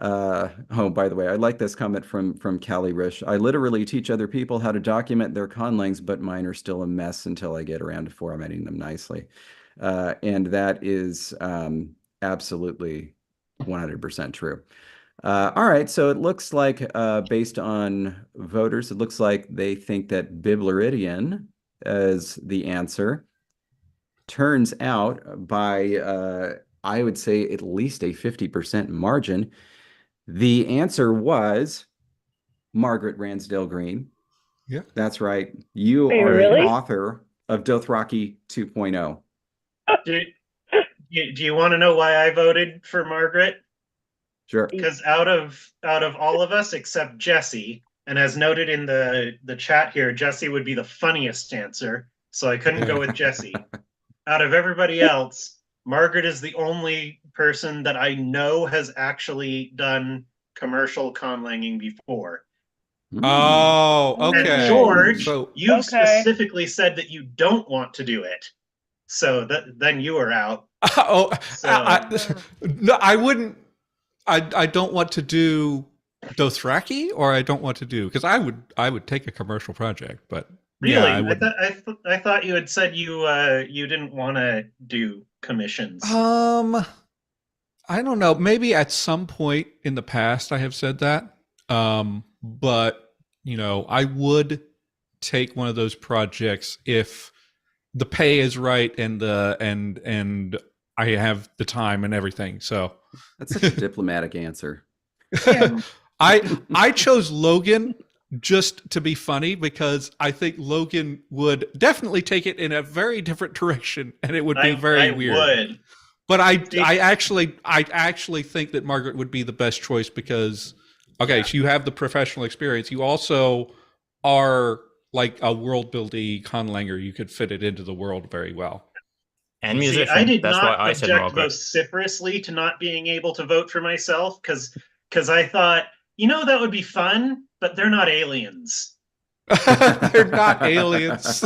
Oh, by the way, I like this comment from Callie Rish. I literally teach other people how to document their conlangs, but mine are still a mess until I get around to formatting them nicely. And that is absolutely 100% true. All right, so it looks like based on voters, it looks like they think that Bibleridian is the answer. Turns out by, I would say, at least a 50% margin, the answer was Margaret Ransdale Green. Yeah. That's right. You Wait, are really? the author of Dothraki 2.0. Do you want to know why I voted for Margaret? Sure. Because out of all of us except Jesse, and as noted in the chat here, Jesse would be the funniest answer, so I couldn't go with Jesse. Out of everybody else, Margaret is the only person that I know has actually done commercial conlanging before. Oh, And okay. George, So you've Okay. specifically said that you don't want to do it. So then you are out. oh, So- no, I wouldn't. I don't want to do Dothraki, or I don't want to do, because I would take a commercial project, but Really, yeah, I would. I thought you had said you didn't want to do commissions. I don't know. Maybe at some point in the past I have said that. But I would take one of those projects if the pay is right and and I have the time and everything. So That's such a diplomatic answer. Yeah. I chose Logan just to be funny, because I think Logan would definitely take it in a very different direction, and it would be very weird. Would. But I actually think that Margaret would be the best choice, because okay, so you have the professional experience. You also are like a world building conlanger. You could fit it into the world very well. And See, musician. I did That's not why I said object Margaret. vociferously to not being able to vote for myself because I thought, that would be fun, but they're not aliens. They're not aliens.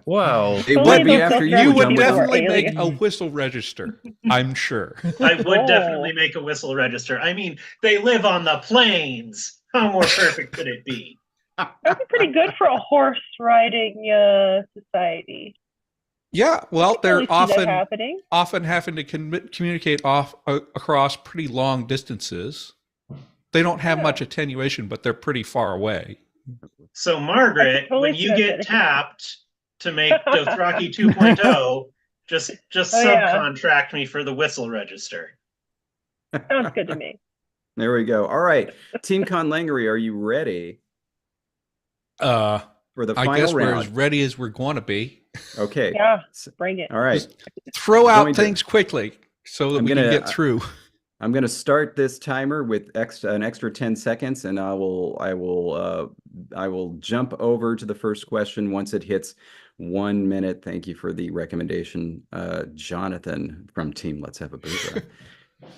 Well, They Only would be those after Dothraki you, You would people are definitely make aliens. a whistle register, I'm sure. I would Oh. definitely make a whistle register. I mean, they live on the plains. How more perfect could it be? That would be pretty good for a horse riding society. Yeah, well, I can really they're see that happening. often having to communicate across pretty long distances. They don't have Yeah. much attenuation, but they're pretty far away. So, Margaret, totally when see you that get happening. tapped to make Dothraki 2.0, just Oh, yeah. subcontract me for the whistle register. Sounds good to me. There we go. All right. Team Conlangery, are you ready Uh, for the I final guess we're as round? ready as we're going to be. Okay. Yeah, bring it. All right. Throw out Going to- things quickly so that I'm we gonna- can get through. I'm going to start this timer with an extra 10 seconds, and I will jump over to the first question once it hits 1 minute. Thank you for the recommendation, Jonathan from Team Let's Have a Booza.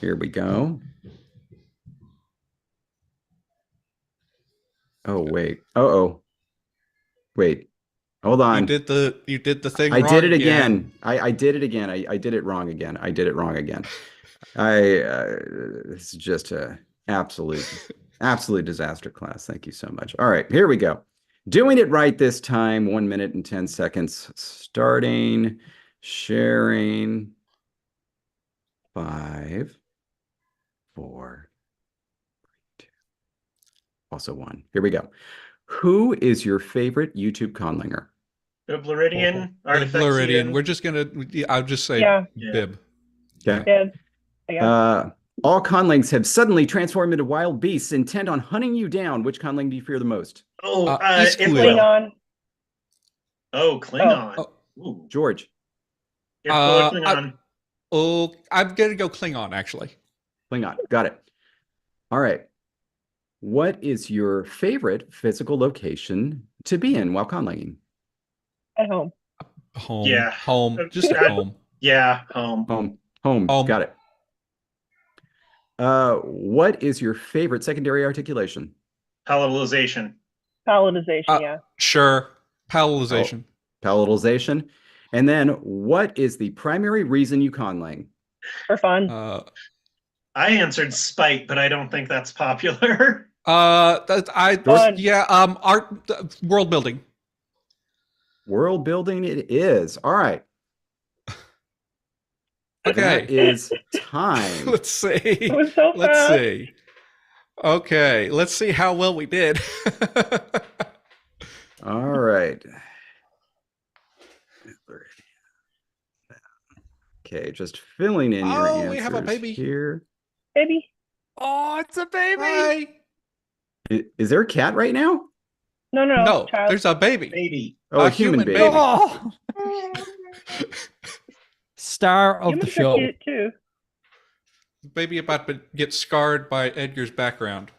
Here we go. Oh wait. Uh-oh. Wait. Hold on. You did the thing I wrong did it again. I did it again. I did it wrong again. I did it wrong again. This is just a absolute disaster class. Thank you so much. All right, here we go. Doing it right this time. 1 minute and 10 seconds. Starting, sharing. 5, 4, 3, 2. Also 1. Here we go. Who is your favorite YouTube conlanger? Bibleridian, Bluridian. We're just gonna. I'll just say Yeah. Bib. Okay. Yeah. Yeah. All conlangs have suddenly transformed into wild beasts intent on hunting you down. Which conlang do you fear the most? Oh, East it Quill. will. Klingon. Oh, Klingon. Ooh. George, If Klingon. Oh, I'm gonna go Klingon actually. Klingon. Got it. All right. What is your favorite physical location to be in while conlanging? At home. Home. Yeah. Home. Just home. Yeah, home. Home. Home. Got it. What is your favorite secondary articulation? Palatalization. Palatalization, yeah. Sure. Palatalization. Palatalization. And then what is the primary reason you conlang? For fun. I answered spite, but I don't think that's popular. Art, world building. World building it is. All right. Okay. That is time. Let's see. It was so Let's fast. see. Okay, let's see how well we did. All right. Okay, just filling in your answers we have a baby here. Baby. Oh, it's a baby. Hi. Is there a cat right now? No, child. there's a baby. Baby. Oh, a human human baby. baby. Oh. Star of Humans the show. are cute too. Baby about to get scarred by Edgar's background.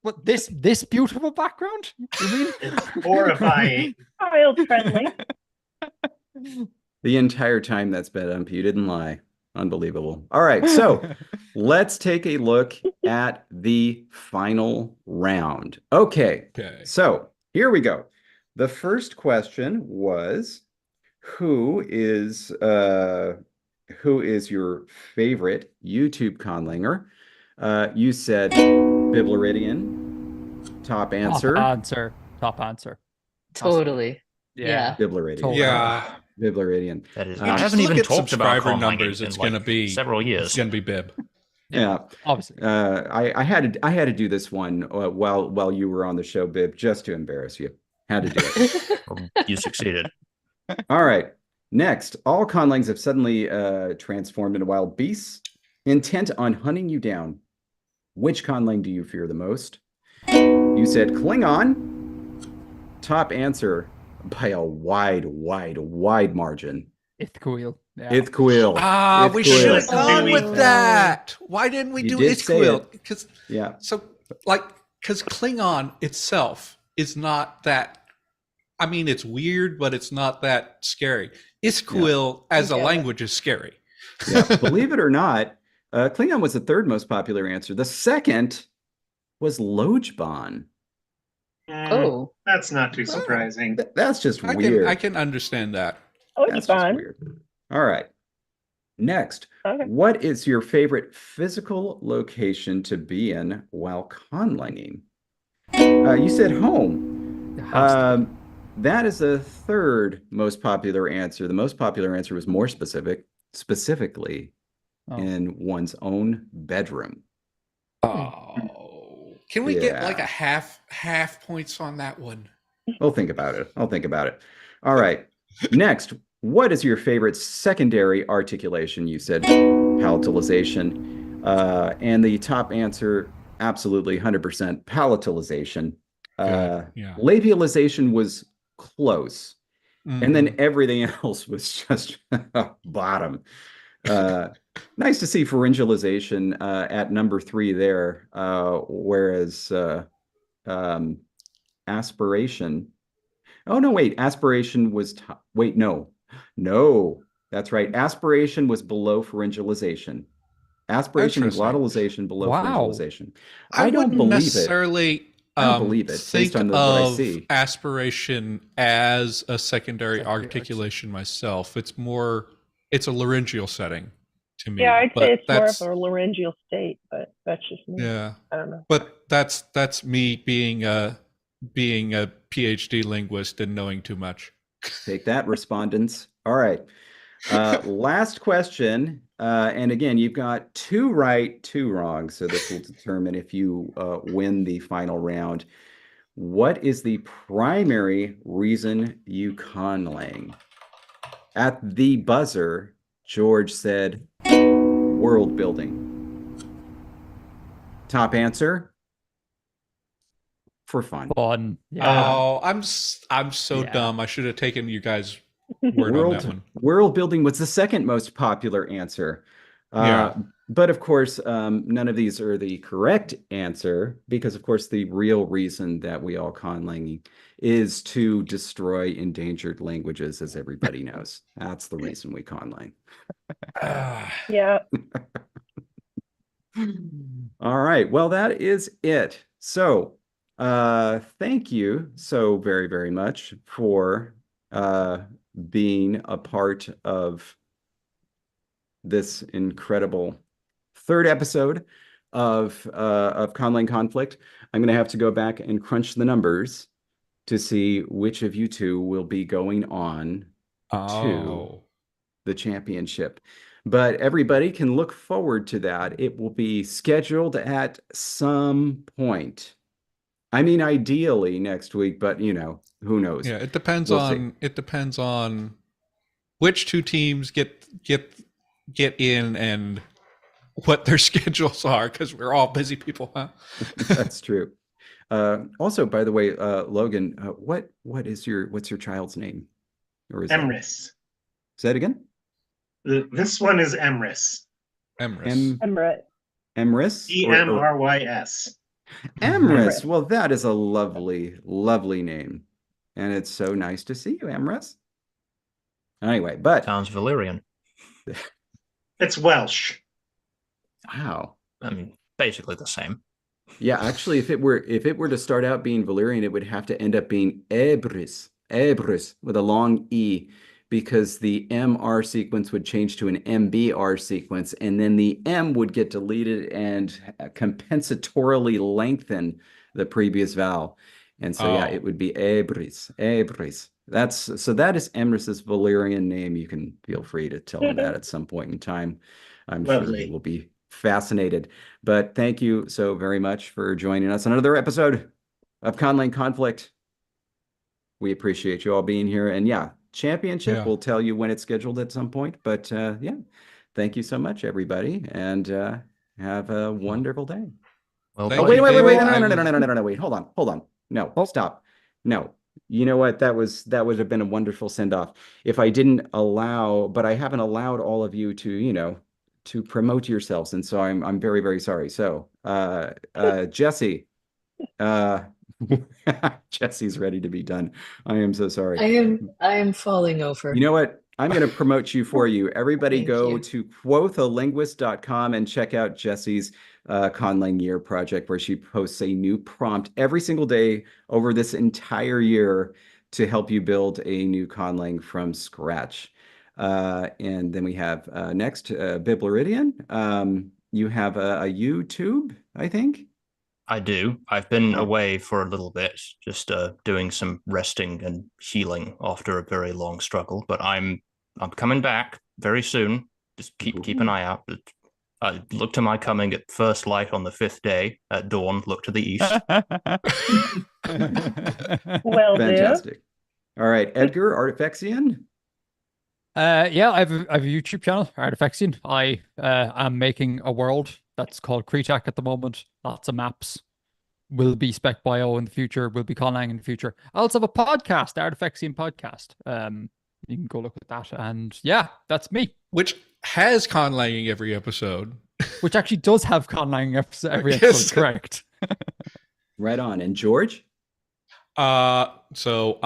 What this beautiful background? You mean? It's horrifying. Child friendly. The entire time that's been up, you didn't lie. Unbelievable. All right, so let's take a look at the final round. Okay, so here we go. The first question was, who is your favorite YouTube conlanger? You said Bibleridian. Top answer. Top answer. Totally. Yeah. Bibleridian. Totally. Yeah. Bibleridian. That is. I I haven't even at talked about subscriber conlanging numbers. in It's like going to be several years. It's going to be Bib. Yeah, Obviously. I had to do this one while you were on the show, Bib, just to embarrass you. Had to do it. You succeeded. All right. Next, all conlangs have suddenly transformed into wild beasts, intent on hunting you down. Which conlang do you fear the most? You said Klingon. Top answer by a wide margin. Ithquil. Yeah. Ithquil. We should have Ithquil. gone with that. Why didn't we You do did say Ithquil? it. Because Yeah. because Klingon itself is not that. I mean, it's weird, but it's not that scary. Ithquil as a language is scary. Yeah. Believe it or not, Klingon was the third most popular answer. The second was Lojban. Oh. That's not too surprising. That's just weird. I can understand that. Oh, That's it's just fun. weird. All right. Next, Okay. what is your favorite physical location to be in while conlanging? You said home. That is the third most popular answer. The most popular answer was more specifically in one's own bedroom. Oh, can we get like a half points on that one? I'll think about it. All right. Next, what is your favorite secondary articulation? You said palatalization. And the top answer, absolutely 100% palatalization. Labialization was close. And then everything else was just bottom. Nice to see pharyngalization at number 3 there, whereas aspiration. Oh, no, wait. Aspiration was wait, no, that's right. Aspiration was below pharyngalization. Aspiration and glottalization below pharyngalization. I don't believe necessarily I don't believe it based on what I see. Aspiration as a secondary articulation myself. It's a laryngeal setting to me. Yeah, I'd say it's more of a laryngeal state, but that's just me. Yeah. I don't know. But that's me being a PhD linguist and knowing too much. Take that, respondents. All right. Last question. And again, you've got 2 right, 2 wrong. So this will determine if you win the final round. What is the primary reason you conlang? At the buzzer, George said world building. Top answer? For fun. Fun. Yeah. Oh, I'm so dumb. I should have taken you guys' Word on that one. World building was the second most popular answer. Yeah. But of course, none of these are the correct answer because, of course, the real reason that we all conlang is to destroy endangered languages, as everybody knows. That's the reason we conlang. Yeah. All right. Well, that is it. So, thank you so very, very much for being a part of this incredible third episode of Conlang Conflict. I'm going to have to go back and crunch the numbers to see which of you two will be going on to the championship. But everybody can look forward to that. It will be scheduled at some point. I mean, ideally next week, but you know, who knows? Yeah, it depends We'll on see. it depends on which two teams get in and what their schedules are, because we're all busy people, huh? That's true. Also, by the way, Logan, what's your child's name? Or is Emrys. Say that again? This one is Emrys. Emrys. Emrys. Emrys? Emrys. Emrys. Well, that is a lovely, lovely name. And it's so nice to see you, Emrys. Anyway, but Sounds Valyrian. It's Welsh. Wow. I mean, basically the same. Yeah, actually, if it were to start out being Valyrian, it would have to end up being Ebrys with a long E, because the MR sequence would change to an MBR sequence, and then the M would get deleted and compensatorily lengthen the previous vowel. And so, yeah, it would be Ebrys. That is Emrys's Valyrian name. You can feel free to tell him that at some point in time. I'm sure he will be fascinated. But thank you so very much for joining us on another episode of Conlang Conflict. We appreciate you all being here. And yeah, championship, we'll tell you when it's scheduled at some point. But yeah, thank you so much, everybody. And have a wonderful day. Well, wait. No, wait. Hold on. No, stop. No. You know what? That would have been a wonderful send-off if I didn't allow, but I haven't allowed all of you to promote yourselves. And so I'm very, very sorry. So Jesse, Jesse's ready to be done. I am so sorry. I am falling over. You know what? I'm going to promote you for you. Everybody go to quothalinguist.com and check out Jesse's Conlang Year project, where she posts a new prompt every single day over this entire year to help you build a new conlang from scratch. And then we have next Bibleridian. You have a YouTube, I think. I do. I've been away for a little bit, just doing some resting and healing after a very long struggle. But I'm coming back very soon. Just keep an eye out. Look to my coming at first light on the 5th day at dawn. Look to the east. Well, fantastic. All right, Edgar Artifexian. Yeah, I have a YouTube channel, Artifexian. I am making a world that's called Kretak at the moment. Lots of maps. Will be Spec Bio in the future. Will be Conlang in the future. I also have a podcast, Artifexian Podcast. You can go look at that. And yeah, that's me. Which has conlanging every episode. Which actually does have conlanging every episode, correct. Right on. And George? So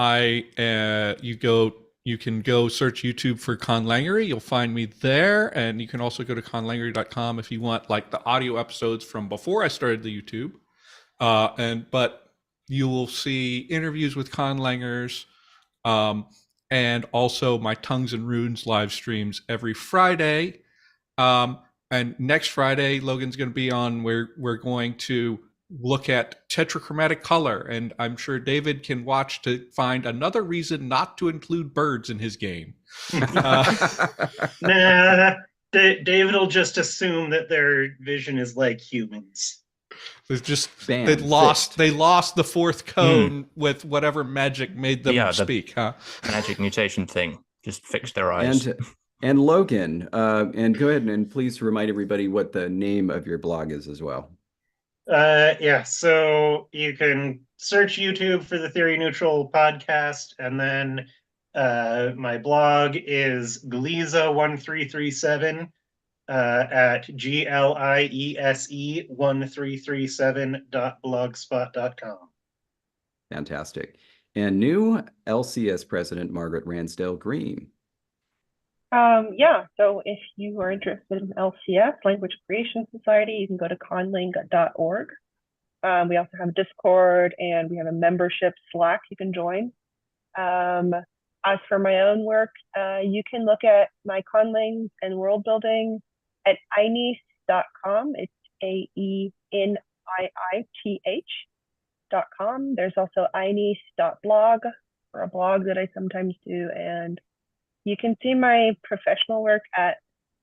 you can go search YouTube for Conlangery. You'll find me there. And you can also go to conlangery.com if you want like the audio episodes from before I started the YouTube. But you will see interviews with conlangers, and also my Tongues and Runes live streams every Friday. And next Friday, Logan's going to be on where we're going to look at tetrachromatic color, and I'm sure David can watch to find another reason not to include birds in his game. Nah, David will just assume that their vision is like humans. It's just they lost the fourth cone with whatever magic made them speak, huh? Magic mutation thing just fixed their eyes. And Logan, and go ahead and please remind everybody what the name of your blog is as well. Yeah, so you can search YouTube for the Theory Neutral podcast, and then My blog is Gliese1337 at GLIESE1337.blogspot.com. Fantastic. And new LCS president, Margaret Ransdell Green. Yeah, so if you are interested in LCS, Language Creation Society, you can go to conlang.org. We also have Discord, and we have a membership Slack you can join. As for my own work, you can look at my conlangs and world building at aineith.com. It's AENIITH.com. There's also aineith.blog, for a blog that I sometimes do, and you can see my professional work at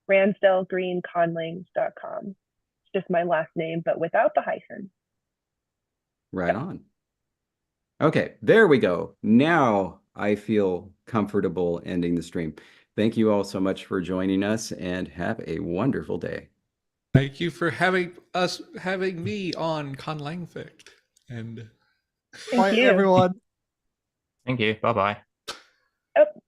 ransdellgreenconlangs.com. It's just my last name, but without the hyphen. Right on. Okay, there we go. Now I feel comfortable ending the stream. Thank you all so much for joining us, and have a wonderful day. Thank you for having me on Conlang Conflict. And Thank Bye, you. everyone. Thank you. Bye bye.